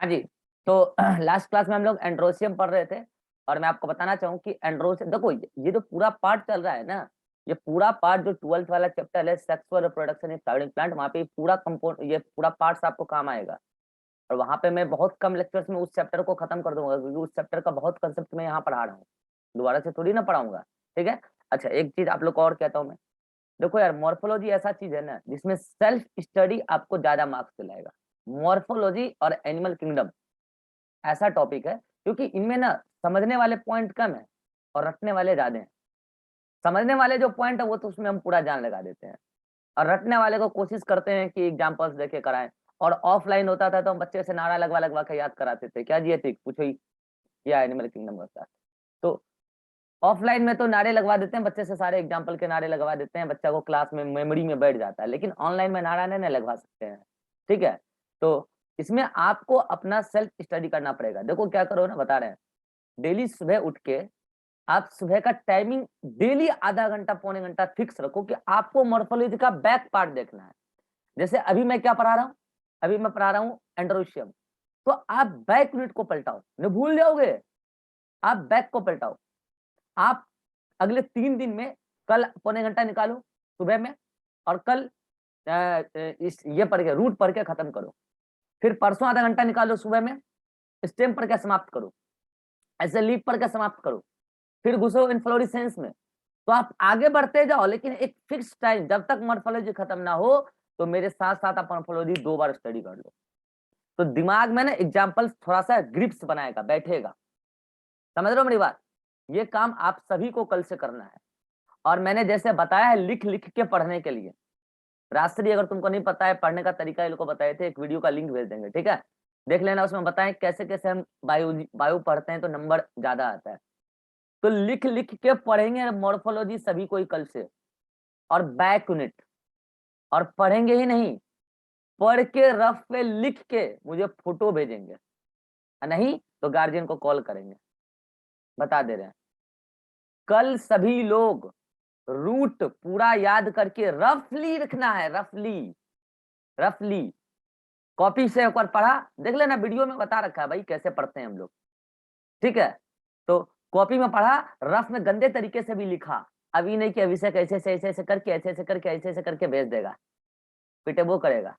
हाँ जी। तो last class में हम लोग एंड्रोसियम पढ़ रहे थे और मैं आपको बताना चाहूँ कि एंड्रोसियम देखो, ये जो पूरा पार्ट चल रहा है ना, ये पूरा पार्ट जो 12th वाला चैप्टर है sexual reproduction in flowering plant, वहाँ पे पूरा कंपाउंड, ये पूरा पार्ट्स आपको काम आएगा। और वहाँ पे मैं बहुत कम लेक्चर्स में उस चैप्टर को खत्म कर दूंगा, क्योंकि उस चैप्टर का बहुत कंसेप्ट मैं यहाँ पढ़ा रहा हूँ, दोबारा से थोड़ी ना पढ़ाऊंगा। ठीक है। अच्छा, एक चीज आप लोग को और कहता हूँ मैं। देखो यार, मॉर्फोलॉजी ऐसा चीज है ना जिसमें सेल्फ स्टडी आपको ज्यादा मार्क्स दिलाएगा। मॉर्फोलॉजी और एनिमल किंगडम ऐसा टॉपिक है, क्योंकि इनमें ना समझने वाले पॉइंट कम है और रटने वाले ज्यादा हैं। समझने वाले जो पॉइंट है वो तो उसमें हम पूरा जान लगा देते हैं, और रटने वाले को कोशिश करते हैं कि एग्जाम्पल्स देके कराएं। और ऑफलाइन होता था तो हम बच्चे से नारा लगवा लगवा के याद कराते थे, क्या जी ठीक पूछो ही, क्या एनिमल किंगडम होता है। तो ऑफलाइन में तो नारे लगवा देते हैं बच्चे से, सारे एग्जाम्पल के नारे लगवा देते हैं, बच्चा को क्लास में मेमोरी में बैठ जाता है, लेकिन ऑनलाइन में नारा नहीं लगवा सकते हैं। ठीक है। तो इसमें आपको अपना सेल्फ स्टडी करना पड़ेगा। देखो क्या करो ना, बता रहे हैं, डेली सुबह उठ के आप सुबह का टाइमिंग डेली आधा घंटा पौने घंटा फिक्स रखो कि आपको मॉर्फोलॉजी का बैक पार्ट देखना है। जैसे अभी मैं क्या पढ़ा रहा हूँ, अभी मैं पढ़ा रहा हूँ एंड्रोशियम, तो आप बैक यूनिट को पलटाओ, नहीं भूल जाओगे। आप बैक को पलटाओ। आप अगले 3 दिन में कल पौने घंटा निकालो सुबह में, और कल इस ये पढ़ के रूट पढ़ के खत्म करो। फिर परसों आधा घंटा निकालो सुबह में, स्टेम पढ़ के समाप्त करो। ऐसे लीप पढ़ के समाप्त करो। फिर घुसो इन्फ्लोरेसेंस में। तो आप आगे बढ़ते जाओ, लेकिन एक फिक्स टाइम, जब तक मॉर्फोलॉजी खत्म ना हो तो मेरे साथ साथ आप मॉर्फोलॉजी 2 बार स्टडी कर लो। तो दिमाग में ना एग्जाम्पल्स थोड़ा सा ग्रिप्स बनाएगा, बैठेगा। समझ रहे हो मेरी बात? ये काम आप सभी को कल से करना है। और मैंने जैसे बताया है लिख लिख के पढ़ने के लिए, राष्ट्रीय अगर तुमको नहीं पता है पढ़ने का तरीका, ये लोग को बताए थे, एक वीडियो का लिंक भेज देंगे, ठीक है। देख लेना, उसमें बताएं कैसे कैसे हम बायो बायो पढ़ते हैं तो नंबर ज्यादा आता है। तो लिख लिख के पढ़ेंगे मॉर्फोलॉजी सभी कोई कल से, और बैक यूनिट। और पढ़ेंगे ही नहीं, पढ़ के रफ पे लिख के मुझे फोटो भेजेंगे, नहीं तो गार्जियन को कॉल करेंगे। बता दे रहे हैं, कल सभी लोग रूट पूरा याद करके रफली लिखना है, रफली। रफली कॉपी से एक बार पढ़ा, देख लेना वीडियो में बता रखा है भाई कैसे पढ़ते हैं हम लोग। ठीक है। तो कॉपी में पढ़ा, रफ में गंदे तरीके से भी लिखा, अभी नहीं कि अभिषेक ऐसे ऐसे ऐसे ऐसे करके ऐसे ऐसे करके ऐसे ऐसे करके भेज देगा, पिटे वो करेगा।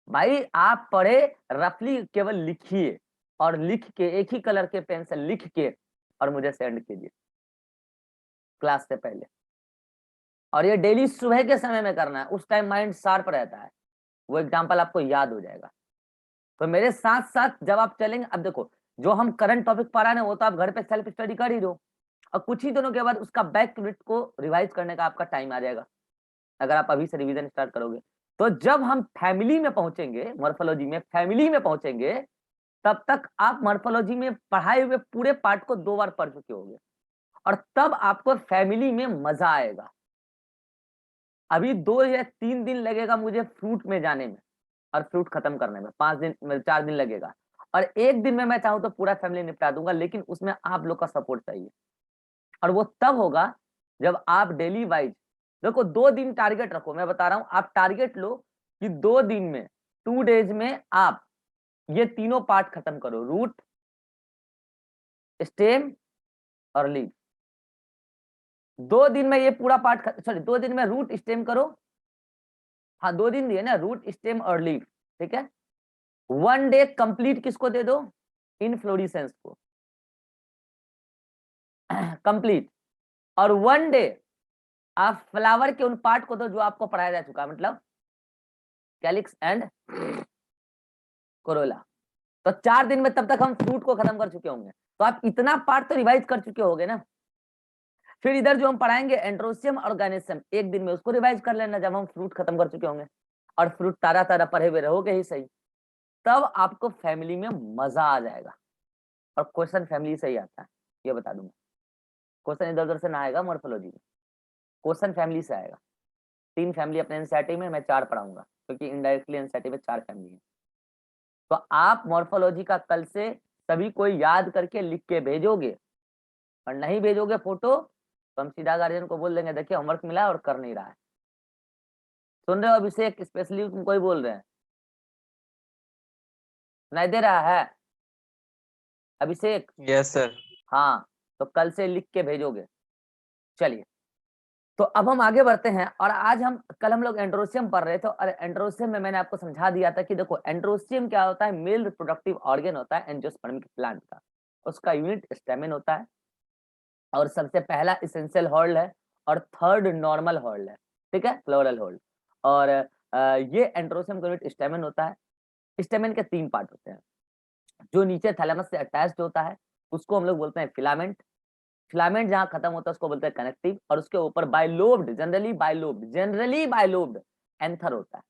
भाई आप पढ़े, रफली केवल लिखिए, और लिख के एक ही कलर के पेन से लिख के और मुझे सेंड कीजिए क्लास से पहले। और ये डेली सुबह के समय में करना है, उस टाइम माइंड शार्प रहता है, वो एग्जाम्पल आपको याद हो जाएगा। तो मेरे साथ साथ जब आप चलेंगे, अब देखो जो हम करंट टॉपिक पढ़ा रहे हैं वो तो आप घर पे सेल्फ स्टडी कर ही रहो, और कुछ ही दिनों के बाद उसका बैक यूनिट को रिवाइज करने का आपका टाइम आ जाएगा, अगर आप अभी से रिवीजन स्टार्ट करोगे। तो जब हम फैमिली में पहुंचेंगे, मॉर्फोलॉजी में फैमिली में पहुंचेंगे, तब तक आप मॉर्फोलॉजी में पढ़ाए हुए पूरे पार्ट को 2 बार पढ़ चुके होंगे, और तब आपको फैमिली में मजा आएगा। अभी 2 या 3 दिन लगेगा मुझे फ्रूट में जाने में, और फ्रूट खत्म करने में 5 दिन 4 दिन लगेगा, और एक दिन में मैं चाहूँ तो पूरा फैमिली निपटा दूंगा, लेकिन उसमें आप लोग का सपोर्ट चाहिए। और वो तब होगा जब आप डेली वाइज, देखो 2 दिन टारगेट रखो, मैं बता रहा हूं, आप टारगेट लो कि 2 दिन में, 2 डेज में आप ये तीनों पार्ट खत्म करो, रूट, स्टेम और लीफ। 2 दिन में ये पूरा पार्ट, सॉरी 2 दिन में रूट स्टेम करो। हाँ 2 दिन दिए ना, रूट स्टेम और लीफ। ठीक है। 1 डे कंप्लीट किसको दे दो, इनफ्लोरेसेंस को कंप्लीट। और 1 डे आप फ्लावर के उन पार्ट को दो जो आपको पढ़ाया जा चुका है, मतलब कैलिक्स एंड कोरोला। तो 4 दिन में तब तक हम फ्रूट को खत्म कर चुके होंगे, तो आप इतना पार्ट तो रिवाइज कर चुके होगे ना। फिर इधर जो हम पढ़ाएंगे एंड्रोसियम और गायनेसियम, एक दिन में उसको रिवाइज कर लेना जब हम फ्रूट खत्म कर चुके होंगे, और फ्रूट तारा तारा पढ़े हुए रहोगे ही सही। तब आपको फैमिली में मजा आ जाएगा, और क्वेश्चन फैमिली से ही आता है, ये बता दूंगा। क्वेश्चन इधर उधर से ना आएगा मॉर्फोलॉजी में, क्वेश्चन फैमिली से आएगा। 3 फैमिली अपने एनसीईआरटी में, मैं 4 पढ़ाऊंगा, क्योंकि इनडायरेक्टली एनसीईआरटी में 4 फैमिली है। तो आप मॉर्फोलॉजी का कल से सभी कोई याद करके लिख के भेजोगे, और नहीं भेजोगे फोटो तो हम सीधा गार्जियन को बोल देंगे देखिए होमवर्क मिला है और कर नहीं रहा है। सुन रहे हो अभिषेक, स्पेशली तुमको ही बोल रहे हैं। सुनाई दे रहा है अभिषेक? Yes sir. हाँ, तो कल से लिख के भेजोगे। चलिए, तो अब हम आगे बढ़ते हैं। और आज कल हम लोग एंड्रोसियम पढ़ रहे थे, और एंड्रोसियम में मैंने आपको समझा दिया था कि देखो एंड्रोसियम क्या होता है, मेल रिप्रोडक्टिव ऑर्गन होता है एंजियोस्पर्मिक प्लांट का। उसका यूनिट स्टेमेन होता है, और सबसे पहला इसेंशियल होल्ड है, और थर्ड नॉर्मल होल्ड है, ठीक है, फ्लोरल होल्ड। और ये एंड्रोसियम का यूनिट स्टेमेन होता है। स्टेमेन के 3 पार्ट होते हैं। जो नीचे थैलेमस से अटैच्ड होता है उसको हम लोग बोलते हैं फिलामेंट। फिलामेंट जहां खत्म होता है उसको बोलते हैं कनेक्टिव। और उसके ऊपर बाइलोब्ड, जनरली बाइलोब्ड एंथर होता है।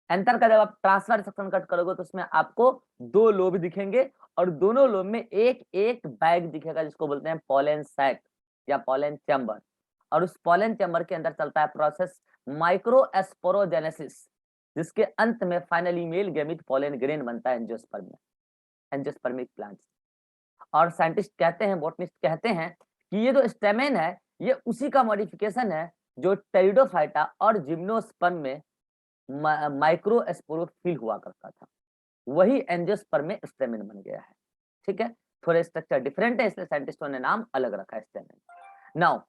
एंथर का जब आप ट्रांसफर सेक्शन कट करोगे तो उसमें आपको 2 लोब दिखेंगे, और दोनों लोब में एक एक बैग दिखेगा जिसको बोलते हैं पोलन सैक या पोलन चैम्बर। और उस पोलन चैम्बर के अंदर चलता है प्रोसेस माइक्रोस्पोरोजेनेसिस, जिसके अंत में finally male gamete pollen grain बनता है एंजियोस्पर्म में, एंजियोस्पर्मिक प्लांट्स। और साइंटिस्ट कहते हैं, बॉटनिस्ट कहते हैं कि ये जो स्टेमेन है ये उसी का मॉडिफिकेशन है जो टेरिडोफाइटा और जिम्नोस्पर्म में माइक्रोस्पोरोफिल हुआ करता था, वही एंजियोस्पर्म में स्टेमेन बन गया है। ठीक है, थोड़े स्ट्रक्चर डिफरेंट है इसलिए साइंटिस्टों ने नाम अलग रखा है स्टेमेन। नाउ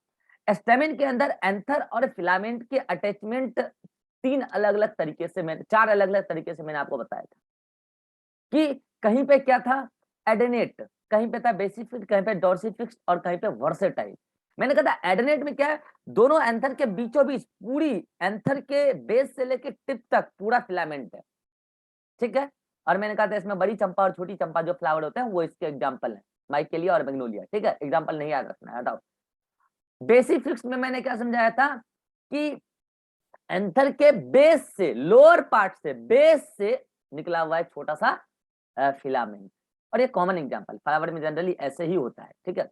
स्टेमेन के अंदर एंथर और फिलामेंट के अटैचमेंट 3 अलग अलग तरीके से, मैंने 4 अलग अलग तरीके से मैंने आपको बताया था कि कहीं पे क्या था एडेनेट, कहीं पे था बेसिफिक्स, कहीं पे डॉर्सिफिक्स, और कहीं पे वर्सेटाइल। मैंने कहा था एडेनेट में क्या है, दोनों एंथर के बीचों बीच पूरी एंथर के बेस से लेके टिप तक पूरा फिलामेंट है, ठीक है। और मैंने कहा था इसमें बड़ी चंपा और छोटी चंपा जो फ्लावर होते हैं वो इसके एग्जाम्पल है, माइकेलिया और मैग्नोलिया, ठीक है। एग्जाम्पल नहीं याद रखना है, हटाओ। बेसिफिक्स में मैंने क्या समझाया था कि एंथर के बेस से, लोअर पार्ट से, बेस से निकला हुआ है छोटा सा फिलामेंट। और ये कॉमन एग्जांपल फ्लावर में जनरली ऐसे ही होता है, ठीक है।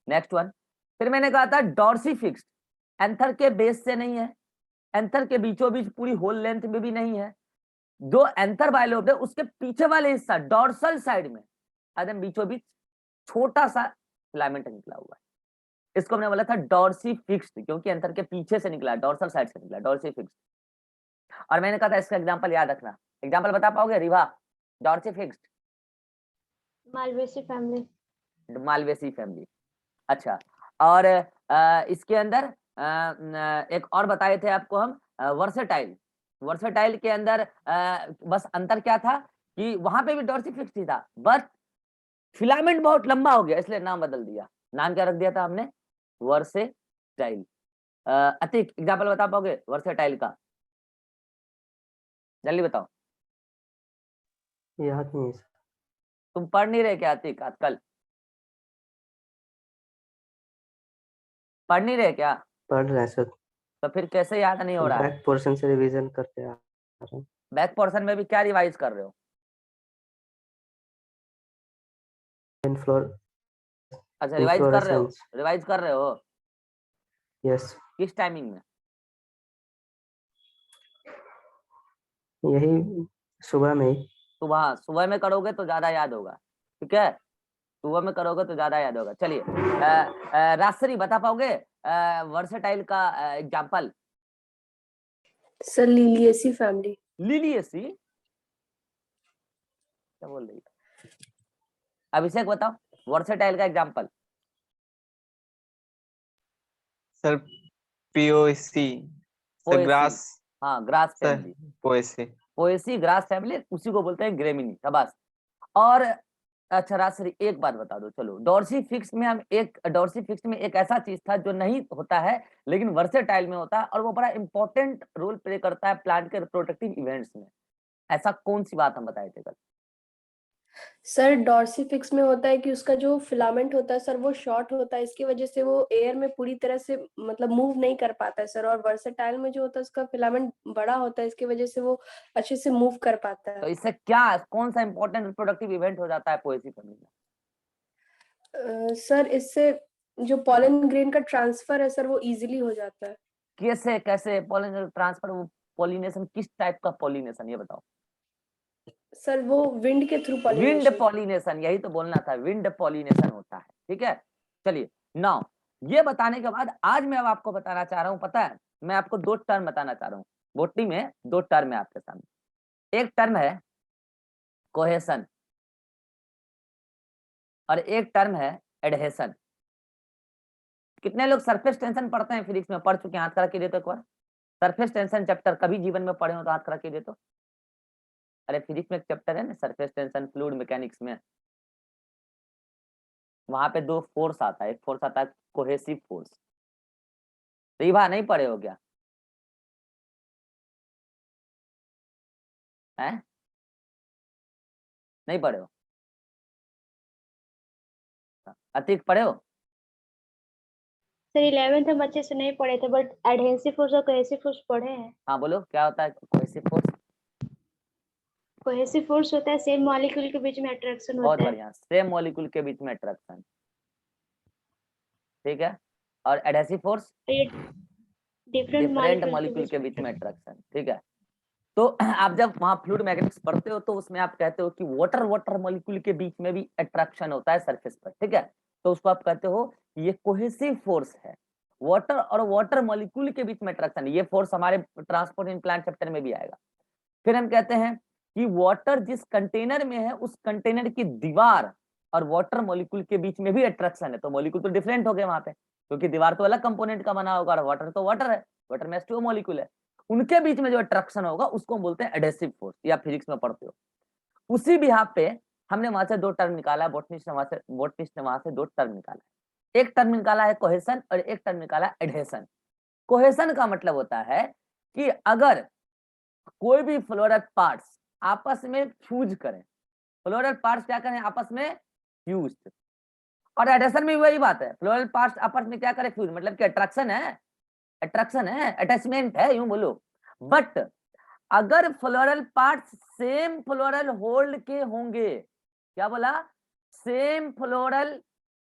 नेक्स्ट वन, फिर मैंने कहा था डॉर्सिफिक्स्ड, एंथर के बेस से नहीं है, एंथर के बीचों बीच पूरी होल लेंथ में भी नहीं है। जो एंथर बाइलोब है उसके पीछे वाले हिस्सा डॉर्सल साइड में एकदम बीचों बीच छोटा सा फिलामेंट निकला हुआ है, इसको हमने बोला था डॉर्सिफिक्स्ड, क्योंकि एंथर के पीछे से निकला, डॉर्सल साइड से निकला, डॉर्सिफिक्स्ड। और मैंने कहा था इसका एग्जांपल याद रखना, एग्जांपल बता पाओगे Riva? डॉर्सिफिक्स्ड, Malvaceae family. Malvaceae family. अच्छा, और इसके अंदर एक और बताए थे आपको हम, वर्सेटाइल। वर्सेटाइल के अंदर बस अंतर क्या था कि वहां पे भी डॉर्सिफिक्स ही था, बट फिलामेंट बहुत लंबा हो गया इसलिए नाम बदल दिया। नाम क्या रख दिया था हमने? वर्सेटाइल। अतिक एग्जांपल बता पाओगे वर्सेटाइल का? जल्दी बताओ। याद नहीं है। तुम पढ़ नहीं रहे क्या अतिक आजकल? पढ़ नहीं रहे क्या? पढ़ रहे हैं सर, तो फिर कैसे याद नहीं हो रहा है? बैक पोर्शन से रिवीजन करते आ रहे हैं। बैक पोर्शन में भी क्या रिवाइज कर रहे हो? फ्लोर, अच्छा, रिवाइज कर रहे हो, इन्फ्लोरेसेंस। रिवाइज कर रहे हो। यस, किस टाइमिंग में? यही सुबह में ही। सुबह, सुबह में करोगे तो ज्यादा याद होगा, ठीक है, सुबह में करोगे तो ज्यादा याद होगा। चलिए, राजश्री बता पाओगे वर्सेटाइल का example? Sir Liliaceae family. Liliaceae क्या बोल रही है? अभिषेक बताओ वर्सेटाइल का example. Sir Poaceae, sir grass. हाँ, grass sir family, Poaceae. Poaceae grass family, उसी को बोलते हैं ग्रेमिनी, शाबाश। और अच्छा राजश्री एक बात बता दो, चलो डॉर्सिफिक्स में हम एक, डॉर्सिफिक्स में एक ऐसा चीज था जो नहीं होता है लेकिन वर्सेटाइल में होता है, और वो बड़ा इंपॉर्टेंट रोल प्ले करता है प्लांट के रिप्रोडक्टिव इवेंट्स में। ऐसा कौन सी बात हम बताए थे कल? सर डॉर्सिफिक्स में होता है कि उसका जो फिलामेंट होता है सर वो शॉर्ट होता है, इसकी वजह से वो एयर में पूरी तरह से मतलब मूव नहीं कर पाता है सर। और वर्सेटाइल में जो होता है उसका फिलामेंट बड़ा होता है, इसकी वजह से वो अच्छे से मूव कर पाता है। तो इससे क्या, कौन सा इंपॉर्टेंट रिप्रोडक्टिव इवेंट हो जाता है पोएसी फैमिली में? सर इससे जो पॉलन ग्रेन का ट्रांसफर है सर वो इजीली हो जाता है। कैसे कैसे पॉलिनेशन ट्रांसफर? वो पॉलिनेशन किस टाइप का पॉलिनेशन, ये बताओ। सर वो विंड के थ्रू विंड पॉलिनेशन। पॉलिनेशन, यही तो बोलना था, विंड पॉलिनेशन होता है, ठीक है। चलिए नाउ, ये बताने के बाद आज मैं अब आपको बताना चाह रहा हूं, पता है मैं आपको 2 टर्म बताना चाह रहा हूं। बोटनी में 2 टर्म है आपके सामने। एक टर्म है कोहेशन, और एक टर्म है एडहेशन। कितने लोग सरफेस टेंशन पढ़ते हैं फिजिक्स में? पढ़ चुके हैं? हाथ खड़ा कीजिए तो एक बार। सरफेस टेंशन चैप्टर कभी जीवन में पढ़े हो तो हाथ खड़ा कीजिए तो। अरे फिजिक्स में एक चैप्टर है ना सरफेस टेंशन फ्लूइड मैकेनिक्स में, वहां पे दो फोर्स आता है, एक फोर्स आता है कोहेसिव फोर्स। तो ये बात नहीं पढ़े हो क्या? हैं? नहीं पढ़े हो? अतिक पढ़े हो? सर 11th हम अच्छे से नहीं पढ़े थे, बट एडहेसिव फोर्स और कोहेसिव फोर्स पढ़े हैं। हाँ बोलो क्या होता है कोहेसिव फोर्स? कोहेसिव फोर्स होता है सेम मॉलिक्यूल के बीच में अट्रैक्शन बहुत होता है। बढ़िया, सेम मॉलिक्यूल के बीच में अट्रैक्शन, ठीक है। और एडहेसिव फोर्स ये डिफरेंट डिफरेंट मॉलिक्यूल के मॉलिक्यूल बीच के में बीच में अट्रैक्शन, ठीक है। तो आप जब वहां फ्लूइड मैकेनिक्स पढ़ते हो तो उसमें आप कहते हो कि वाटर वाटर मॉलिक्यूल के बीच में भी अट्रैक्शन होता है सरफेस पर, ठीक है। तो उसको आप कहते हो ये कोहेसिव फोर्स है, वाटर और वाटर मॉलिक्यूल के बीच में अट्रैक्शन। ये फोर्स हमारे ट्रांसपोर्ट इन प्लांट चैप्टर में भी आएगा। फिर हम कहते हैं कि वाटर जिस कंटेनर में है उस कंटेनर की दीवार और वाटर मॉलिक्यूल के बीच में भी अट्रैक्शन है। तो मॉलिक्यूल तो डिफरेंट हो गए वहां पे, क्योंकि दीवार तो अलग कंपोनेंट का बना होगा और वाटर तो वाटर है, वाटर में H2O मॉलिक्यूल है। उनके बीच में जो अट्रैक्शन होगा उसको हम बोलते हैं एडहेसिव फोर्स, या फिजिक्स में पढ़ते हो। उसी बिहाफ पे हमने वहां से दो टर्म निकाला, बोटनिस्ट ने वहां से दो टर्म निकाला। एक टर्म निकाला है कोहेशन और एक टर्म निकाला एडहेशन। कोहेशन का मतलब होता है कि अगर कोई भी फ्लोरल पार्ट्स आपस में फ्यूज करें, फ्लोरल पार्ट्स क्या करें आपस में फ्यूज। और एडहेशन में वही बात है, फ्लोरल पार्ट्स आपस में क्या करें फ्यूज, मतलब कि अट्रैक्शन है, अट्रैक्शन है, अटैचमेंट है, यूं बोलो। बट अगर floral parts same floral hold के होंगे, क्या बोला? सेम फ्लोरल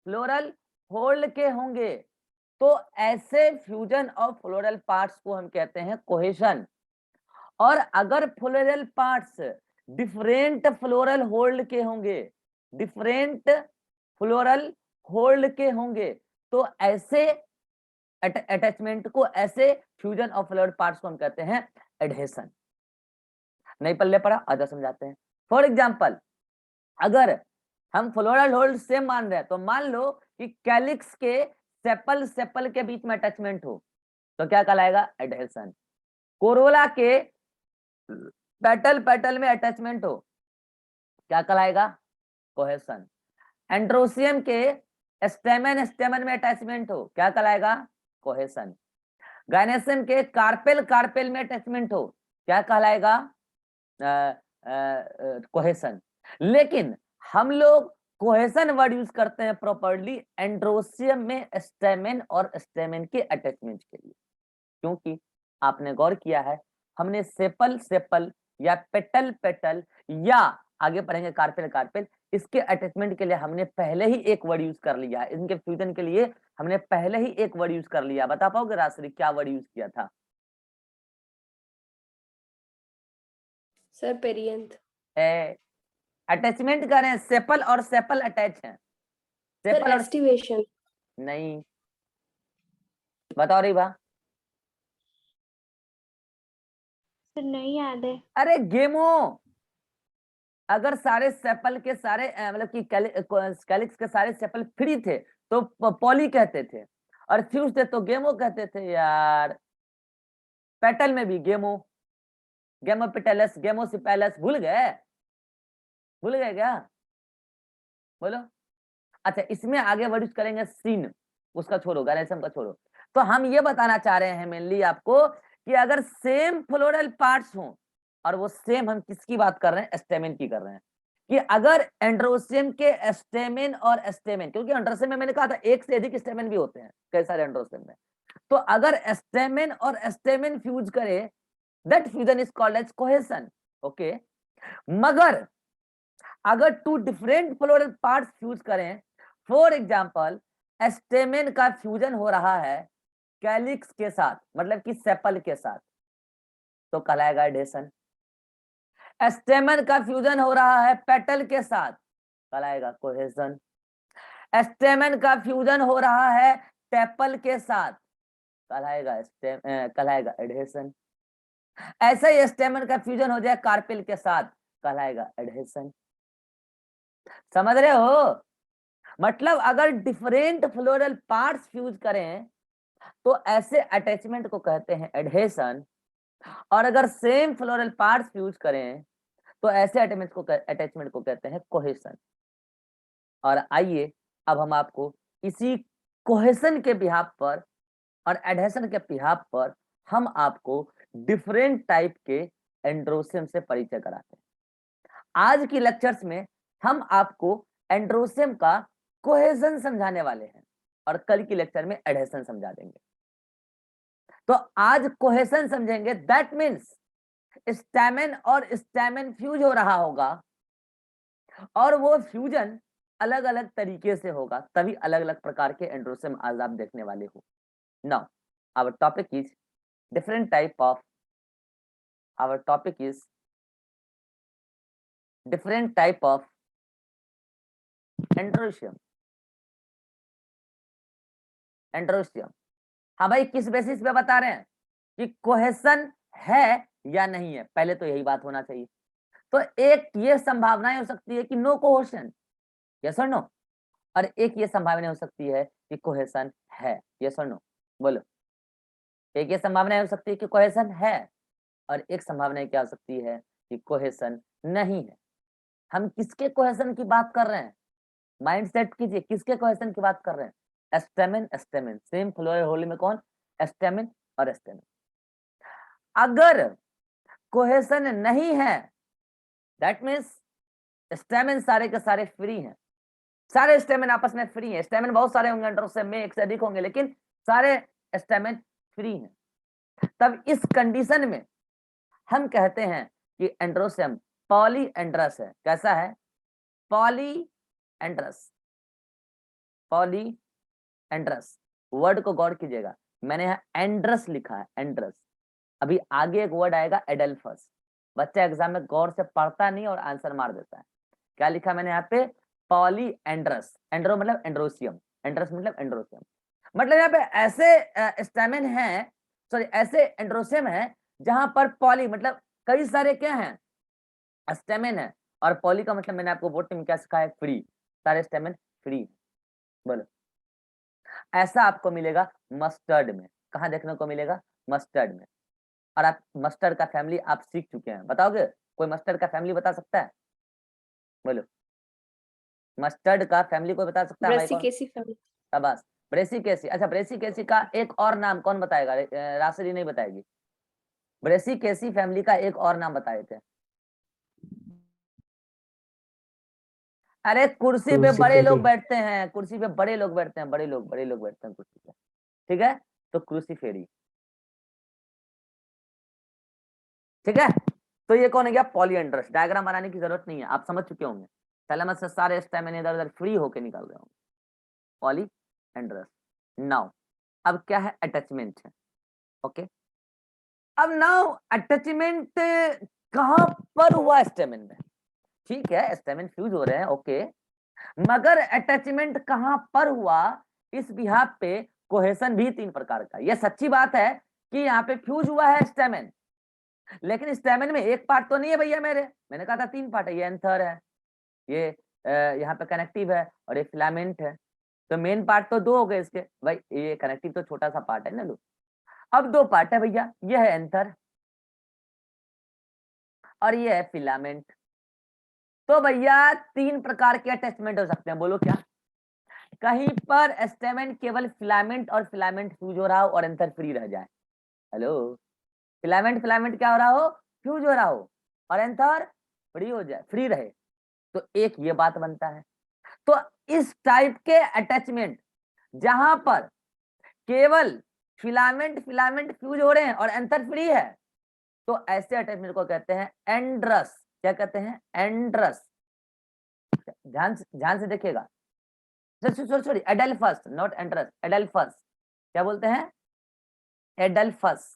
फ्लोरल होल्ड के होंगे, तो ऐसे फ्यूजन ऑफ फ्लोरल पार्ट्स को हम कहते हैं कोहेशन। और अगर floral parts different floral hold के होंगे, डिफरेंट फ्लोरल होल्ड के होंगे, तो ऐसे अटैचमेंट को, ऐसे फ्यूजन ऑफ फ्लोरल पार्ट्स को हम कहते हैं एडहेशन। नहीं पल्ले पड़ा? आधा समझाते हैं। फॉर एग्जाम्पल, अगर हम फ्लोरल होल्ड सेम मान रहे हैं तो मान लो कि कैलिक्स के सेपल सेपल के बीच में अटैचमेंट हो, तो क्या कहलाएगा? एडहेशन। कोरोला के पेटल पेटल में अटैचमेंट हो, क्या कहलाएगा? कोहेशन। एंड्रोसियम के स्टेमन स्टेमन में अटैचमेंट हो, क्या कहलाएगा? कोहेशन। गायनेशियम के कार्पेल कार्पेल में अटैचमेंट हो, क्या कहलाएगा? कोहेशन। लेकिन हम लोग कोहेशन वर्ड यूज करते हैं प्रॉपर्ली एंड्रोसियम में स्टेमन और स्टेमन के अटैचमेंट के लिए, क्योंकि आपने गौर किया है हमने सेपल सेपल या पेटल पेटल या आगे पढ़ेंगे कार्पेल कार्पेल, इसके अटैचमेंट के लिए हमने पहले ही एक वर्ड यूज कर लिया है। इनके फ्यूजन के लिए हमने पहले ही एक वर्ड यूज कर लिया। बता पाओगे राश्री क्या वर्ड यूज किया था? Sir perianth. अटैचमेंट कर रहे हैं, सेपल और सेपल अटैच हैं, सर सेपल और एस्टिवेशन। नहीं। बताओ रही बा। सर नहीं याद है। अरे गेमो, अगर सारे सेपल के सारे मतलब कि कैलिक्स के सारे सेपल फ्री थे तो पॉली कहते थे, और फ्यूज थे तो गेमो कहते थे यार। पेटल में भी गेमो, गेमोपिटेलस, गेमोसिपेलस, भूल गए? भूल गए क्या? बोलो। अच्छा, इसमें आगे वर्ड यूज करेंगे सीन, उसका छोड़ो, गैलेसम का छोड़ो। तो हम ये बताना चाह रहे हैं मेनली आपको कि अगर सेम फ्लोरल पार्ट्स हों, और वो सेम हम किसकी बात कर रहे हैं? स्टेमेन की कर रहे हैं। कि अगर एंड्रोसियम के स्टेमेन और स्टेमेन, क्योंकि एंड्रोसियम में मैंने कहा था एक से अधिक स्टेमेन भी होते हैं कई सारे एंड्रोसियम में, तो अगर स्टेमेन और स्टेमेन फ्यूज करे, that fusion is called as cohesion. Okay, मगर अगर two different floral parts fuse करें, फॉर एग्जांपल स्टेमेन का फ्यूजन हो रहा है कैलिक्स के साथ, मतलब कि सेपल के साथ, तो कहलाएगा एडहेशन। स्टेमन का फ्यूजन हो रहा है पेटल के साथ, कहलाएगा कोहेशन। स्टेमन का फ्यूजन हो रहा है टेपल के साथ, कहलाएगा एडहेशन। ऐसे ही स्टेमन का फ्यूजन हो जाए कार्पेल के साथ, कहलाएगा एडहेशन। समझ रहे हो? मतलब अगर डिफरेंट फ्लोरल पार्ट्स फ्यूज करें तो ऐसे अटैचमेंट को कहते हैं एडहेशन, और अगर सेम फ्लोरल पार्ट्स फ्यूज करें तो ऐसे अटैचमेंट को कहते हैं कोहेशन। और आइए अब हम आपको इसी कोहेशन के बिहाफ पर और एडहेशन के बिहाफ पर हम आपको डिफरेंट टाइप के एंड्रोसियम से परिचय कराते हैं। आज की लेक्चर्स में हम आपको एंड्रोसियम का कोहेशन समझाने वाले हैं और कल की लेक्चर में एडहेशन समझा देंगे। तो आज कोहेशन समझेंगे, दैट मीन्स स्टैमेन और स्टैमेन फ्यूज हो रहा होगा और वो फ्यूजन अलग अलग तरीके से होगा, तभी अलग अलग प्रकार के एंड्रोसियम आज आप देखने वाले हो। Now our topic is different type of different type of androecium. हाँ भाई, किस बेसिस पे बता रहे हैं कि कोहेशन है या नहीं है, पहले तो यही बात होना चाहिए। तो एक ये संभावनाएं हो सकती है कि नो कोहेशन, यस और नो, और एक ये संभावना हो सकती है कि कोहेशन है, यस और नो, बोलो। एक ये संभावना हो सकती है कि कोहेशन है और एक संभावना क्या हो सकती है कि कोहेशन नहीं है। हम किसके कोहेशन की बात कर रहे हैं, माइंड सेट कीजिए, किसके कोहेशन की बात कर रहे हैं? Stamen stamen, same floral Holi में कौन? स्टेमेन और स्टेमेन। अगर कोहेशन नहीं है दैट मीन्स स्टेमेन सारे के सारे फ्री हैं, सारे स्टेमेन आपस में फ्री हैं। स्टेमेन बहुत सारे होंगे एंड्रोसियम में, एक से अधिक होंगे, लेकिन सारे स्टेमेन फ्री हैं। तब इस कंडीशन में हम कहते हैं कि एंड्रोसियम पॉलीएंड्रस है। कैसा है? पॉलीएंड्रस। पॉलीएंड्रस वर्ड को गौर कीजिएगा, मैंने यहाँ एंड्रस लिखा है, एंड्रस। अभी आगे एक वर्ड आएगा एडल्फस, बच्चा एग्जाम में गौर से पढ़ता नहीं और आंसर मार देता है। क्या लिखा मैंने यहाँ पे? पॉलीएंड्रस। एंड्रो मतलब एंड्रोसियम, एंड्रस मतलब एंड्रोसियम। मतलब यहाँ पे ऐसे स्टेमेन है, सॉरी ऐसे एंड्रोसियम है जहां पर पॉली मतलब कई सारे क्या हैं? स्टेमेन है, और पॉली का मतलब मैंने आपको बोर्ड में क्या सिखाया? फ्री, सारे स्टेमेन फ्री। बोलो, ऐसा आपको मिलेगा मस्टर्ड में। कहाँ देखने को मिलेगा? मस्टर्ड में। और आप मस्टर्ड का फैमिली आप सीख चुके हैं, बताओगे? कोई मस्टर्ड का फैमिली बता सकता है? बोलो, मस्टर्ड का फैमिली कोई बता सकता है? Brassicaceae family. शाबाश, ब्रेसिकेसी। अच्छा, ब्रेसिकेसी का एक और नाम कौन बताएगा? राशि नहीं बताएगी। ब्रेसिकेसी फैमिली का एक और नाम बताए थे। अरे कुर्सी पे बड़े लोग बैठते हैं, कुर्सी पे बड़े लोग बैठते हैं, बड़े लोग बैठते हैं कुर्सी पे, ठीक है? तो क्रूसीफेरी, ठीक है? तो ये कौन है गया? पॉलीएंड्रस। डायग्राम बनाने की जरूरत नहीं है, आप समझ चुके होंगे। थैलेमस से सारे स्टेमेन इधर उधर फ्री होके निकल रहे होंगे। पॉलीएंड्रस। नाउ अब क्या है? अटैचमेंट है। ओके, अब नाउ अटैचमेंट कहां पर हुआ? स्टेमेन में, ठीक है, स्टेमेन फ्यूज हो रहे हैं, ओके, मगर अटैचमेंट कहां पर हुआ? इस बिहाफ पे कोहेशन भी तीन प्रकार का। यह सच्ची बात है कि यहाँ पे फ्यूज हुआ है स्टेमेन, लेकिन स्टेमेन में एक पार्ट तो नहीं है भैया मेरे, मैंने कहा था तीन पार्ट है। ये एंथर है, ये यहाँ पे कनेक्टिव है और ये फिलामेंट है। तो मेन पार्ट तो दो हो गए इसके भाई, ये कनेक्टिव तो छोटा सा पार्ट है ना। लो, अब दो पार्ट है भैया, ये है एंथर और ये है फिलामेंट। तो भैया तीन प्रकार के अटैचमेंट हो सकते हैं, बोलो क्या? कहीं पर स्टेमेन केवल फिलामेंट और फिलामेंट फ्यूज हो रहा हो और एंथर फ्री रह जाए। हेलो, फिलामेंट फिलामेंट क्या हो रहा हो? फ्यूज हो रहा हो और एंथर फ्री हो जाए, फ्री रहे, तो एक ये बात बनता है। तो इस टाइप के अटैचमेंट जहां पर केवल फिलामेंट फिलामेंट फ्यूज हो रहे हैं और एंथर फ्री है, तो ऐसे अटैचमेंट को कहते हैं एंड्रस। क्या कहते हैं? एंड्रस। ध्यान से देखिएगा, सॉरी एडल्फस, नॉट एंड्रस, एडल्फस। क्या बोलते हैं? एडल्फस।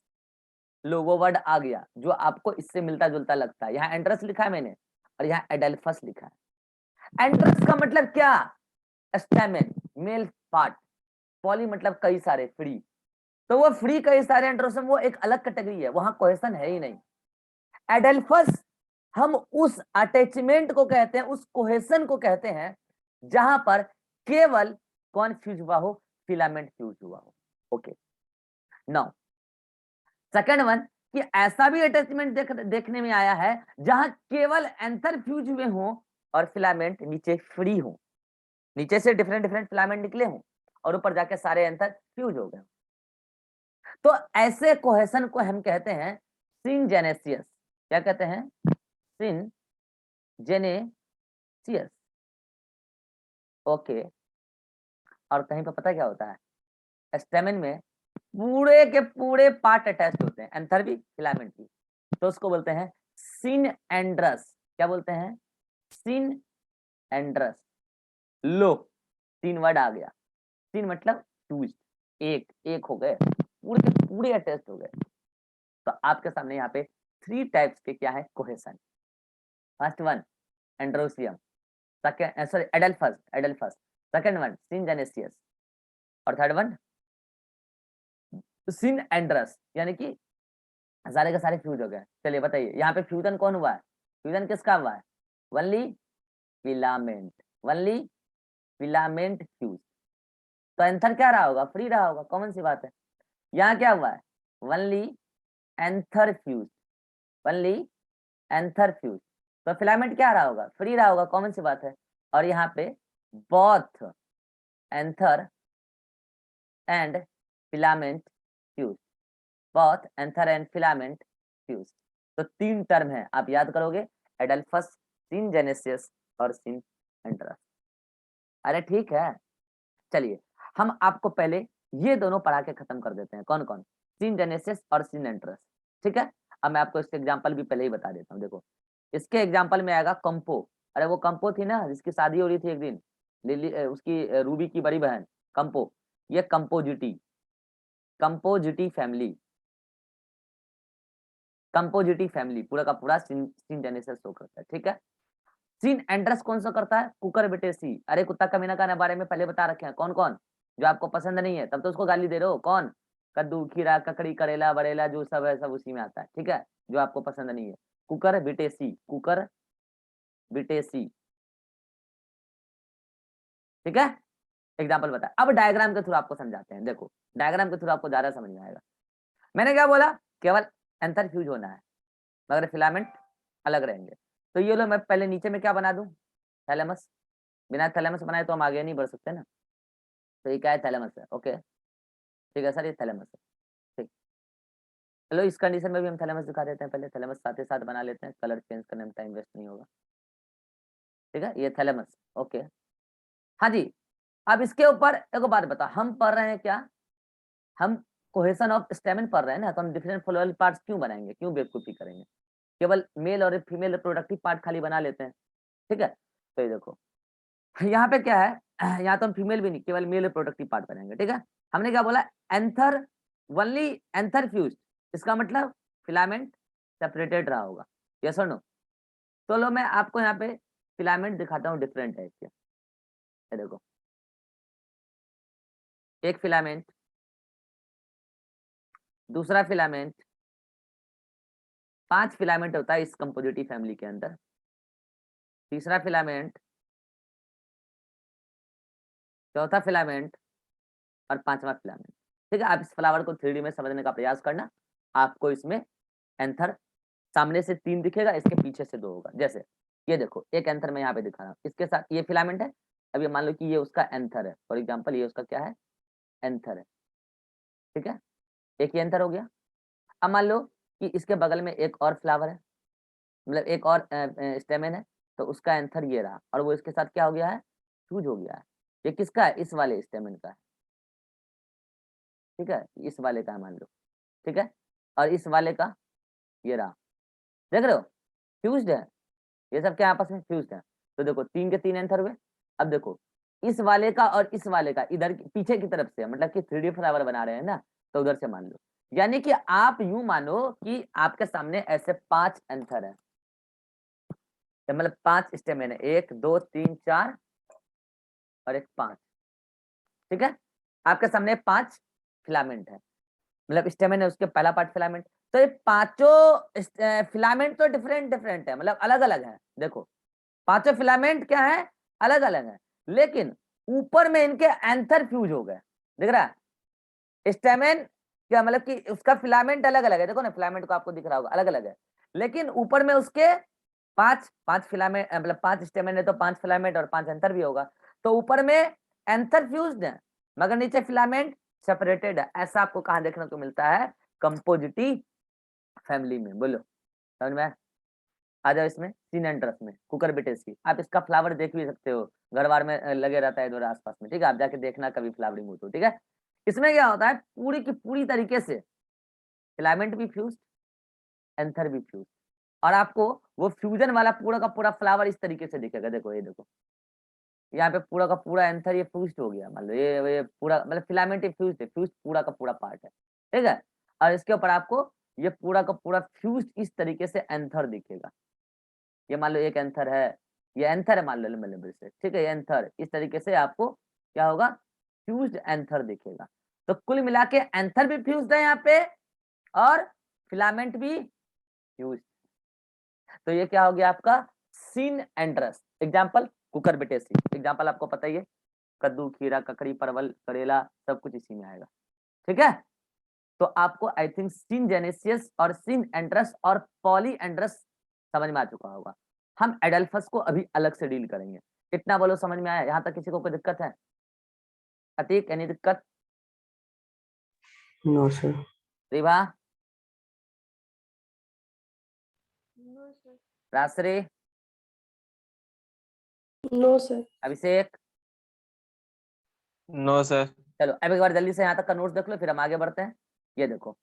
लोगो वर्ड आ गया जो आपको इससे मिलता जुलता लगता है। यहाँ एंड्रस लिखा है मैंने और यहाँ एडल्फस लिखा है। एंड्रस का मतलब क्या? Stamen, male part. पॉली मतलब कई सारे, फ्री। तो वो फ्री कई सारे एंड्रोसियम वो एक अलग कैटेगरी है, वहां कोहेशन है ही नहीं। एडल्फस हम उस अटैचमेंट को कहते हैं, उस कोहेशन को कहते हैं जहां पर केवल कौन फ्यूज हुआ हो, फिलामेंट फ्यूज हुआ हो। ओके, नाउ सेकंड वन कि ऐसा भी अटैचमेंट देखने में आया है जहां केवल एंथर फ्यूज हुए हो और फिलामेंट नीचे फ्री हो, नीचे से डिफरेंट डिफरेंट फिलामेंट निकले हों और ऊपर जाके सारे एंथर फ्यूज हो गए। तो ऐसे कोहेशन को हम कहते हैं सिनजेनेसियस। क्या कहते हैं? सिनजेनेसियस। ओके, और कहीं पर पता क्या होता है, स्टेमेन में पूरे के पूरे पार्ट अटैच होते हैं, एंथर भी फिलामेंट भी, तो उसको बोलते हैं सिनएंड्रस। क्या बोलते हैं? सिनएंड्रस। लो, 3 वर्ड आ गया। सिन मतलब फ्यूज, एक हो गए, पूरे के पूरे अटैच हो गए। तो आपके सामने यहाँ पे 3 टाइप्स के क्या है cohesion. First one androecium, second sorry adelphous, second one syngenesious, और थर्ड वन सिनएंड्रस, यानी कि सारे के सारे फ्यूज हो गए। चलिए बताइए यहाँ पे फ्यूजन कौन हुआ है? फ्यूजन किसका हुआ है? Only filament, only filament fuse. तो एंथर क्या रहा होगा? फ्री रहा होगा, कॉमन सी बात है। यहाँ क्या हुआ है? Only anther fuse, only anther fuse. तो फिलामेंट क्या रहा होगा? फ्री रहा होगा, कॉमन सी बात है। और यहाँ पे both anther and filament fuse, both anther and filament fuse. तो 3 टर्म है, आप याद करोगे, एडल्फस, सिनजेनेसियस और सिनएंड्रस। अरे ठीक है, चलिए हम आपको पहले ये दोनों पढ़ा के खत्म कर देते हैं। कौन कौन? सिनजेनेसियस और सिनएंड्रस। ठीक है, अब मैं आपको इसके एग्जांपल भी पहले ही बता देता हूँ। देखो इसके एग्जांपल में आएगा कंपो। अरे वो कंपो थी ना जिसकी शादी हो रही थी एक दिन, लिली उसकी रूबी की बड़ी बहन कंपो। ये Compositae, Compositae family, Compositae family पूरा का पूरा सिनजेनेसिस शो करता है। ठीक है, सिनएंड्रस कौन सा करता है? कुकर बिटेसी। अरे कुत्ता कमीना का बारे में पहले बता रखे हैं। कौन कौन? जो आपको पसंद नहीं है तब तो उसको गाली दे रहे हो। कौन? कद्दू, खीरा, ककड़ी, करेला, बरेला, जो सब है सब उसी में आता है। ठीक है, जो आपको पसंद नहीं है, कुकर बिटेसी, कुकर बिटेसी। ठीक है, एग्जाम्पल बता। अब डायग्राम के थ्रू आपको समझाते हैं। देखो डायग्राम के थ्रू आपको ज्यादा समझ में आएगा। मैंने क्या बोला? केवल एंथर फ्यूज होना है मगर फिलामेंट अलग रहेंगे। तो ये लो, मैं पहले नीचे में क्या बना दूं? थैलेमस। बिना थैलेमस बनाए तो हम आगे नहीं बढ़ सकते ना। तो ये क्या है? थैलेमस है। ओके ठीक है सर, ये थैलेमस है। ठीक, चलो इस कंडीशन में भी हम थैलेमस दिखा देते हैं। पहले थैलेमस साथ ही साथ बना लेते हैं, कलर चेंज करने में टाइम वेस्ट नहीं होगा। ठीक है, ये थैलेमस। ओके हाँ जी, अब इसके ऊपर एक बात बता, हम पढ़ रहे हैं क्या? हम कोहेशन ऑफ स्टेमन पढ़ रहे हैं ना, तो हम डिफरेंट फ्लोरल पार्ट्स क्यों बनाएंगे? क्यों बेवकूफी करेंगे? केवल मेल और फीमेल रिप्रोडक्टिव पार्ट खाली बना लेते हैं। ठीक है, तो ये देखो यहाँ पे क्या है, यहाँ तो हम फीमेल भी नहीं, केवल मेल रिप्रोडक्टिव पार्ट बनाएंगे। ठीक है, हमने क्या बोला? एंथर, ओनली एंथर फ्यूज, इसका मतलब फिलामेंट सेपरेटेड रहा होगा। यस और नो? तो लो मैं आपको यहाँ पे फिलामेंट दिखाता हूँ डिफरेंट टाइप के। ये देखो एक फिलामेंट, दूसरा फिलामेंट, 5 फिलामेंट होता है इस कंपोजिटिव फैमिली के अंदर। तीसरा फिलामेंट, चौथा फिलामेंट और 5वां फिलामेंट। ठीक है, आप इस फ्लावर को 3D में समझने का प्रयास करना। आपको इसमें एंथर सामने से 3 दिखेगा, इसके पीछे से 2 होगा। जैसे ये देखो एक एंथर मैं यहाँ पे दिखा रहा हूँ, इसके साथ ये फिलामेंट है। अब ये मान लो कि ये उसका एंथर है, फॉर एग्जाम्पल ये उसका क्या है? एंथर है। ठीक है, एक ये एंथर हो गया। अब मान लो कि इसके बगल में एक और फ्लावर है, मतलब एक और स्टेमेन है, तो उसका एंथर ये रहा और वो इसके साथ क्या हो गया है? फ्यूज हो गया है। ये किसका है? इस वाले स्टेमेन का है। ठीक है, इस वाले का है मान लो। ठीक है, और इस वाले का ये रहा। देख रहे हो फ्यूज्ड है, ये सब क्या आपस में फ्यूज्ड है। तो देखो 3 के 3 एंथर हुए। अब देखो इस वाले का और इस वाले का इधर पीछे की तरफ से, मतलब कि 3D फ्लावर बना रहे हैं ना, तो उधर से मान लो। यानी कि आप यूं मानो कि आपके सामने ऐसे 5 एंथर है, मतलब 5 स्टेमेन है, 1 2 3 4 और एक 5। ठीक है, आपके सामने 5 फिलामेंट है, मतलब स्टेमेन है उसके पहला पार्ट फिलामेंट। तो ये पांचों फिलामेंट तो डिफरेंट डिफरेंट है, मतलब अलग अलग है। देखो पांचों फिलामेंट क्या है? अलग अलग है, लेकिन ऊपर में इनके एंथर फ्यूज हो गए, दिख रहा है। स्टेमेन क्या मतलब कि उसका फिलामेंट अलग अलग है, देखो ना फिलामेंट को आपको दिख रहा होगा अलग अलग है, लेकिन ऊपर में उसके पांच फिलामेंट मतलब 5 स्टेमेन है तो 5 फिलामेंट और 5 एंथर भी होगा। तो ऊपर में एंथर फ्यूज्ड है मगर नीचे फिलामेंट सेपरेटेड है। ऐसा आपको कहां देखने को मिलता है? कंपोजिटी फैमिली में। बोलो समझ में आ जाओ। इसमें सिनेंड्रस में कुकुरबिटेसी, आप इसका फ्लावर देख भी सकते हो, घर बार में लगे रहता है इधर आसपास में, ठीक है, आप जाके देखना कभी फ्लावरिंग हो तो, ठीक है। इसमें क्या होता है, पूरी की पूरी तरीके से फिलामेंट भी फ्यूज, एंथर भी फ्यूज, और आपको वो फ्यूजन वाला पूरा का पूरा फ्लावर इस तरीके से दिखेगा। देखो ये देखो, यहाँ पे पूरा का पूरा एंथर ये फ्यूज्ड हो गया, मान लो ये पूरा मतलब फिलामेंट फ्यूज्ड है, फ्यूज्ड पूरा का पूरा पार्ट है, ठीक है। और इसके ऊपर आपको ये पूरा का पूरा फ्यूज्ड इस तरीके से एंथर दिखेगा। ये मान लो एक एंथर है, ये एंथर है मान लो मतलब से, ठीक है, ये एंथर इस तरीके से आपको क्या होगा, फ्यूज्ड एंथर दिखेगा। तो कुल मिला के एंथर भी फ्यूज्ड है यहाँ पे और फिलामेंट भी फ्यूज्ड। तो ये क्या हो गया आपका सीन एंड्रस। एग्जाम्पल कुकुरबिटेसी, एग्जाम्पल आपको पता ही है, कद्दू, खीरा, ककड़ी, परवल, करेला सब कुछ इसी में आएगा, ठीक है। तो आपको आई थिंक सीन जेनेसियस और सीन एंड्रस और पॉली एंड्रस समझ में आ चुका होगा। हम एडल्फस को अभी अलग से डील करेंगे। इतना बोलो समझ में आया? यहाँ तक किसी को कोई दिक्कत है? अतीक एनी दिक्कत? No sir. Ribha, no sir. रासरे, no sir. Abhishek? No sir. चलो अब एक बार जल्दी से यहाँ तक का नोट्स देख लो, फिर हम आगे बढ़ते हैं। ये देखो,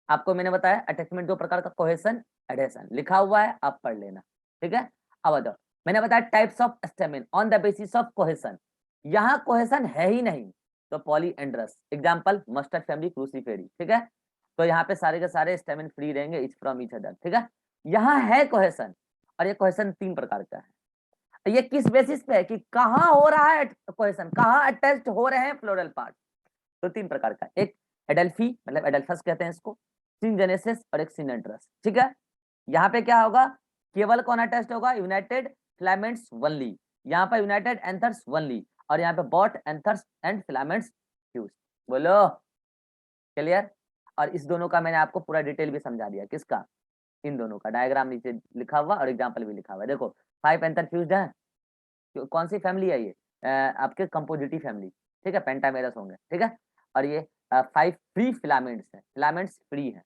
आपको मैंने बताया अटैचमेंट दो प्रकार का, कोहेशन, एडहेशन, लिखा हुआ है, आप पढ़ लेना, ठीक है। अब आ जाओ, मैंने बताया types of stamen on the basis of cohesion. यहाँ कोहेशन है ही नहीं तो पॉलीएंड्रस। एग्जांपल मस्टर्ड फैमिली, क्रूसीफेरी, ठीक है। तो यहाँ पे सारे के सारे स्टेमिन फ्री रहेंगे इच फ्रॉम ईच अदर, ठीक है। यहाँ है कोहेशन, और ये कोहेशन 3 प्रकार का है। ये किस बेसिस पे है कि कहाँ हो रहा है कोहेशन, कहाँ अटैच्ड हो रहे हैं फ्लोरल पार्ट। तो 3 प्रकार का, एक एडल्फी मतलब एडल्फस कहते हैं इसको, सिनजेनेसिस और एक सिनेंड्रस, ठीक है। यहाँ पे क्या होगा, केवल कौन अटैच्ड होगा, यूनाइटेड फिलामेंट्स ओनली, यहाँ पे यूनाइटेड एंथर्स ओनली, और यहाँ पे both anthers and filaments fuse. बोलो क्लियर? और इस दोनों का मैंने आपको पूरा डिटेल भी समझा दिया, किसका, इन दोनों का डायग्राम नीचे लिखा हुआ और एग्जाम्पल भी लिखा हुआ है। देखो 5 एंथर फ्यूज्ड है, कौन सी फैमिली है ये, आपके कंपोजिटिव फैमिली, ठीक है, पेंटामेरस होंगे, ठीक है। और ये 5 फ्री फिलामेंट्स है, फिलामेंट्स फ्री है।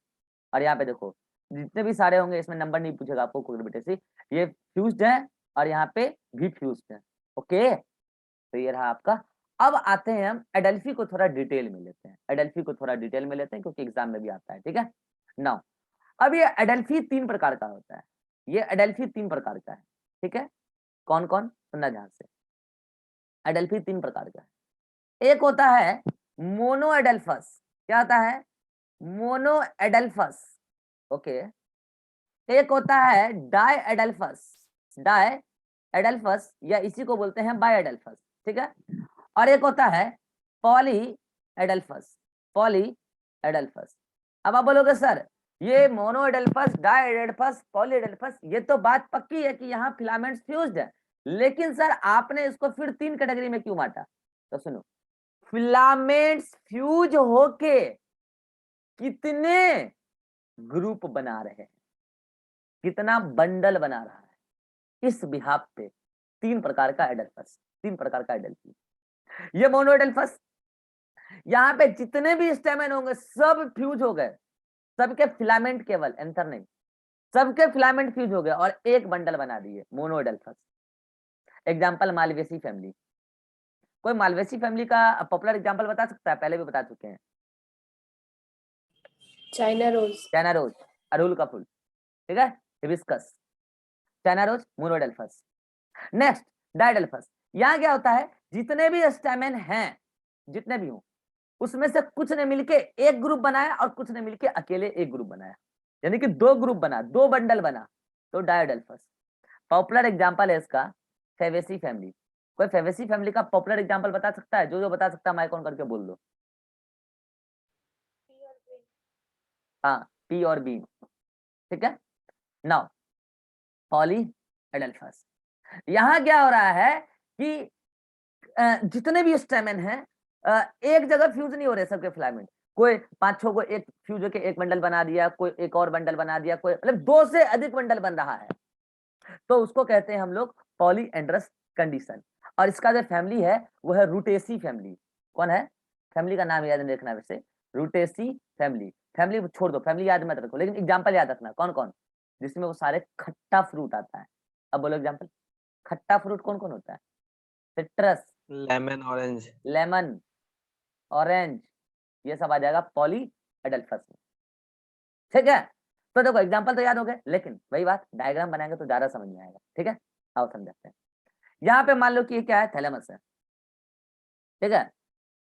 और यहाँ पे देखो जितने भी सारे होंगे, इसमें नंबर नहीं पूछेगा आपको कुकुरबिटेसी, ये फ्यूज्ड है और यहाँ पे भी फ्यूज्ड है, ओके। तो ये रहा आपका। अब आते हैं हम एडल्फी को थोड़ा डिटेल में लेते हैं, एडल्फी को थोड़ा डिटेल में लेते हैं क्योंकि एग्जाम में भी आता है, ठीक है। नाउ अब ये एडल्फी 3 प्रकार का होता है, ये एडल्फी 3 प्रकार का है, ठीक है। कौन कौन, सुनना ध्यान से। एडल्फी 3 प्रकार का है। एक होता है मोनो एडल्फस, क्या होता है, मोनो एडल्फस, ओके। एक होता है डाई एडल्फस, डाई एडल्फस या इसी को बोलते हैं बाई एडल्फस, ठीक है। और एक होता है पॉली एडल्फस, पॉली एडल्फस। अब आप बोलोगे सर ये monadelphous, diadelphous, polyadelphous, ये तो बात पक्की है कि यहाँ फिलामेंट्स फ्यूज्ड है, लेकिन सर आपने इसको फिर 3 कैटेगरी में क्यों बांटा? तो सुनो, फिलामेंट्स फ्यूज होके कितने ग्रुप बना रहे हैं, कितना बंडल बना रहा है, इस बिहाफ पे 3 प्रकार का एडल्फस, 3 प्रकार का एडल्फी। ये मोनो एडल्फस, यहाँ पे जितने भी स्टेमेन होंगे सब फ्यूज हो गए, सबके फिलामेंट, केवल एंथर नहीं, सबके फिलामेंट फ्यूज हो गए और एक बंडल बना दिए, mono adelphous. Example Malvaceae family, कोई मालवेसी फैमिली का पॉपुलर एग्जाम्पल बता सकता है? पहले भी बता चुके हैं, चाइना रोज। चाइना रोज, अड़हुल का फूल, ठीक है, hibiscus, china rose, monadelphous. Next diadelphous, यहाँ क्या होता है, जितने भी स्टेमेन हैं, जितने भी हो, उसमें से कुछ ने मिलके एक ग्रुप बनाया और कुछ ने मिलके अकेले एक ग्रुप बनाया, यानी कि 2 ग्रुप बना, 2 बंडल बना, तो डायडल्फस। पॉपुलर एग्जांपल है इसका फेवेसी फैमिली। कोई फेवेसी फैमिली का पॉपुलर एग्जांपल बता सकता है? जो बता सकता है माइक ऑन करके बोल दो। हाँ, पी और बी, ठीक है। नाउ पॉली एडल्फस, यहाँ क्या हो रहा है कि जितने भी स्टेमेन है एक जगह फ्यूज नहीं हो रहे सबके फिलामेंट, कोई 5-6 को एक फ्यूज होके एक बंडल बना दिया, कोई एक और बंडल बना दिया, कोई मतलब 2 से अधिक बंडल बन रहा है, तो उसको कहते हैं हम लोग पॉलीएंड्रस कंडीशन। और इसका जो फैमिली है वो है रूटेसी फैमिली। कौन है? फैमिली का नाम याद नहीं रखना वैसे, रूटेसी फैमिली। फैमिली छोड़ दो, फैमिली याद मत रखो, लेकिन एग्जांपल याद रखना कौन कौन, जिसमें वो सारे खट्टा फ्रूट आता है। अब बोलो एग्जांपल, खट्टा फ्रूट कौन कौन होता है? Citrus, lemon, orange. Lemon, orange, ये सब आ जाएगा पॉलीएडल्फस में। ठीक है, तो देखो एग्जांपल तो याद हो गए, लेकिन वही बात डायग्राम बनाएंगे तो ज्यादा समझ में आएगा। ठीक है, आओ समझते हैं। यहाँ पे मान लो कि ये क्या है, थैलेमस है। ठीक है,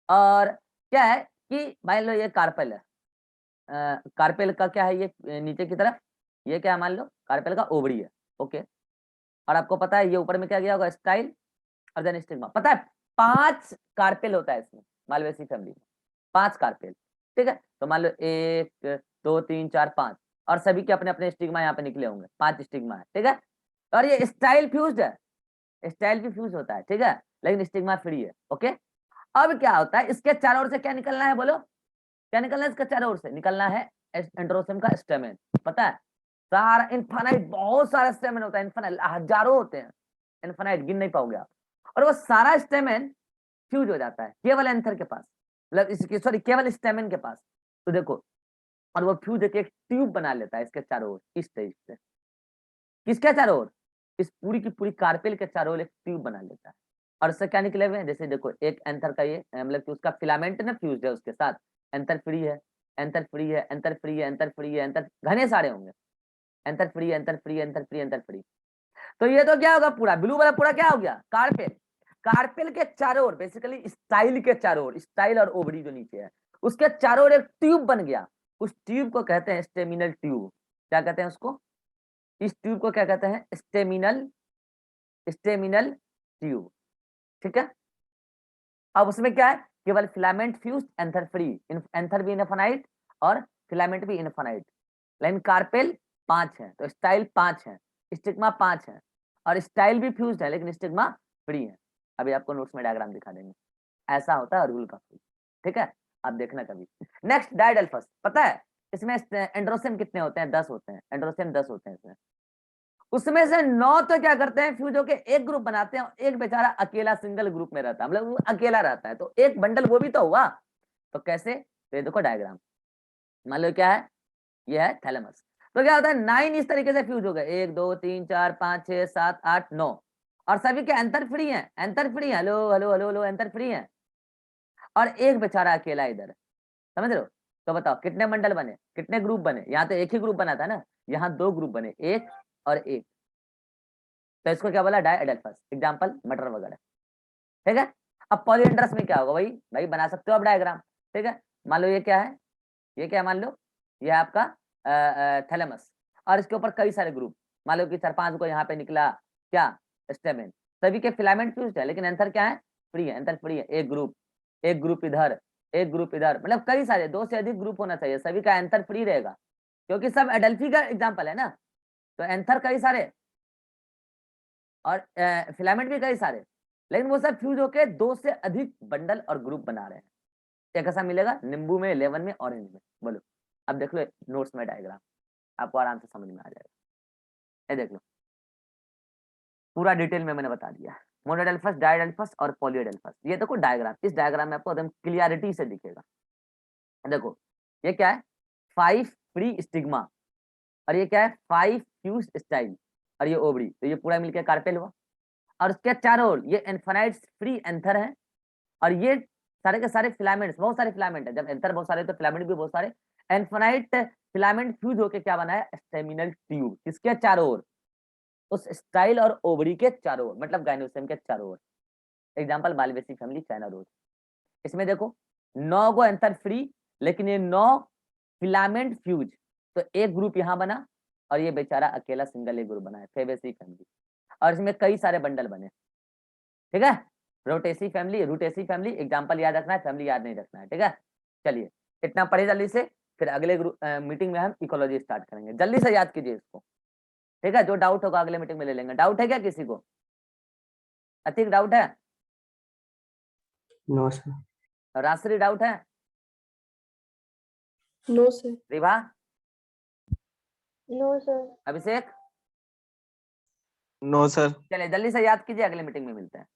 और क्या है कि मान लो ये कार्पेल है, कार्पेल का क्या है, ये नीचे की तरफ, ये क्या है मान लो कार्पेल का ओवरी है। ओके, और आपको पता है ये ऊपर में क्या गया होगा, स्टाइल और देन स्टिग्मा। पता है 5 कार्पेल होता है इसमें, मालवेसी फैमिली में 5 कार्पेल। ठीक है, तो मान लो 1 2 3 4 5, और सभी के अपने अपने स्टिग्मा यहाँ पे निकले होंगे, 5 स्टिग्मा है। ठीक है, और ये स्टाइल फ्यूज्ड है, स्टाइल भी फ्यूज होता है। ठीक है, लेकिन स्टिग्मा फ्री है। ओके, अब क्या होता है, इसके चारों ओर से क्या निकलना है, बोलो क्या निकलना है इसके चारों ओर से? निकलना है एंड्रोसियम का स्टेमेन। पता है सारा इनफाइनाइट, बहुत सारा स्टेमेन होता है, इनफाइनाइट हजारों होते हैं, इनफाइनाइट गिन नहीं पाओगे आप। और वो सारा स्टेमेन फ्यूज हो जाता है केवल एंथर के पास, मतलब इसकी सॉरी केवल स्टेमेन के पास। तो देखो, और वो फ्यूज एक ट्यूब बना लेता है इसके चारों ओर, इस टाइप से। किसके चारों ओर? इस पूरी की पूरी कार्पेल के चारों ओर एक ट्यूब बना लेता है। और उससे क्या निकले हुए हैं, जैसे देखो एक एंथर का ये मतलब कि उसका फिलामेंट ना फ्यूज है उसके साथ, एंथर फ्री है, एंथर फ्री है, एंथर फ्री है, एंथर फ्री है, एंथर घने सारे होंगे, anther free, anther free, anther free, anther free. तो ये तो क्या होगा, पूरा ब्लू वाला पूरा क्या हो गया, कार्पेल। कार्पेल के चारों ओर बेसिकली स्टाइल के चारों ओर, स्टाइल और ओवरी जो नीचे है उसके चारों ओर एक ट्यूब बन गया। उस ट्यूब को कहते हैं स्टेमिनल ट्यूब। क्या कहते हैं उसको? इस ट्यूब को क्या कहते हैं? Staminal, staminal tube. ठीक है, अब उसमें क्या है, केवल filament fuse, anther free, anther भी इनफाइनाइट और फिलामेंट भी इनफाइनाइट। लेकिन कार्पेल 5 है तो स्टाइल 5 है, स्टिग्मा 5 है, और स्टाइल भी फ्यूज है लेकिन स्टिग्मा फ्री है। अभी आपको नोट्स में डायग्राम दिखा देंगे, ऐसा होता है रूल का। ठीक है, आप देखना कभी। नेक्स्ट डायडेल्फस। पता है इसमें एंड्रोसियम कितने होते हैं? 10 होते हैं, एंड्रोसियम 10 होते हैं इसमें। उसमें से 9 तो क्या करते हैं, फ्यूज होके एक ग्रुप बनाते हैं, और एक बेचारा अकेला सिंगल ग्रुप में रहता है, मतलब वो अकेला रहता है, तो एक बंडल वो भी तो हुआ। तो कैसे? तो ये देखो डायग्राम, मान लो क्या है, ये है थैलेमस। तो क्या होता है, 9 इस तरीके से फ्यूज हो गए, 1 2 3 4 5 6 7 8 9, और सभी के एंथर फ्री है, एंथर फ्री है, hello hello hello hello, anther free है, और एक बेचारा अकेला इधर है। समझ रहे हो? तो बताओ कितने बंडल बने, कितने ग्रुप बने? यहाँ तो एक ही ग्रुप बना था ना, यहाँ 2 ग्रुप बने, एक और एक। तो इसको क्या बोला, डायडेल्फस। एग्जांपल मटर वगैरह। ठीक है, अब पॉलीएंड्रस में क्या होगा, वही भाई बना सकते हो आप डायग्राम। ठीक है, मान लो ये क्या है, ये क्या है, मान लो ये है आपका थैलेमस, और इसके ऊपर कई सारे ग्रुप, मान लो कि 4-5 को यहाँ पे निकला क्या, स्टेमेन। सभी के फिलामेंट फ्यूज्ड है लेकिन एंथर क्या है, फ्री है, एंथर फ्री है। एक ग्रुप, एक ग्रुप इधर, एक ग्रुप इधर, मतलब कई सारे, 2 से अधिक ग्रुप होना चाहिए, सभी का एंथर फ्री रहेगा, क्योंकि सब एडल्फी का एग्जाम्पल है ना। तो एंथर कई सारे और फिलामेंट भी कई सारे, लेकिन वो सब फ्यूज होके 2 से अधिक बंडल और ग्रुप बना रहे हैं। ये कैसा मिलेगा, नींबू में, लेमन में, ऑरेंज में। बोलो, अब देख लो नोट्स में डायग्राम, आपको आराम से समझ में आ जाएगा। ये देख लो, पूरा डिटेल में मैंने बता दिया, मोनोडेल्फस, डायडेल्फस और पॉलीडेल्फस। ये देखो डायग्राम, इस डायग्राम में आपको एकदम क्लियरिटी से दिखेगा। देखो ये क्या है, 5 फ्री स्टिग्मा, और ये क्या है, 5 फ्यूज स्टाइल, और ये ओवरी, तो ये पूरा मिलकर कार्पेल हुआ। और उसके चारों ओर ये इनफाइनाइट फ्री एंथर है, और ये सारे के सारे फिलामेंट्स, बहुत सारे फिलामेंट है, जब एंथर बहुत सारे तो फिलामेंट भी बहुत सारे। इनफाइनाइट फिलामेंट फ्यूज होके क्या बना है, स्टेमिनल ट्यूब। किसके चारों ओर? उस स्टाइल और ओवरी के चारों ओर, मतलब गाइनोसियम के चारों ओर। Example Malvaceae family, China rose. इसमें देखो 9 को एंथर फ्री, लेकिन ये 9 फिलामेंट फ्यूज, तो एक ग्रुप यहाँ बना, और ये बेचारा अकेला सिंगल एक ग्रुप बना है, फेबेसी फैमिली। और इसमें कई सारे बंडल बने। ठीक है, रोटेसी फैमिली, रूटेसी फैमिली, एग्जांपल याद रखना है, फैमिली याद नहीं रखना है। ठीक है, चलिए इतना पढ़े जल्दी से, फिर अगले मीटिंग में हम इकोलॉजी स्टार्ट करेंगे। जल्दी से याद कीजिए इसको। ठीक है, जो डाउट होगा अगले मीटिंग में ले लेंगे। डाउट है क्या किसी को? अतिक डाउट है? No sir. राजश्री डाउट है? No sir. Ribha? No sir. Abhishek? No sir. चलिए जल्दी से याद कीजिए, अगले मीटिंग में मिलते हैं।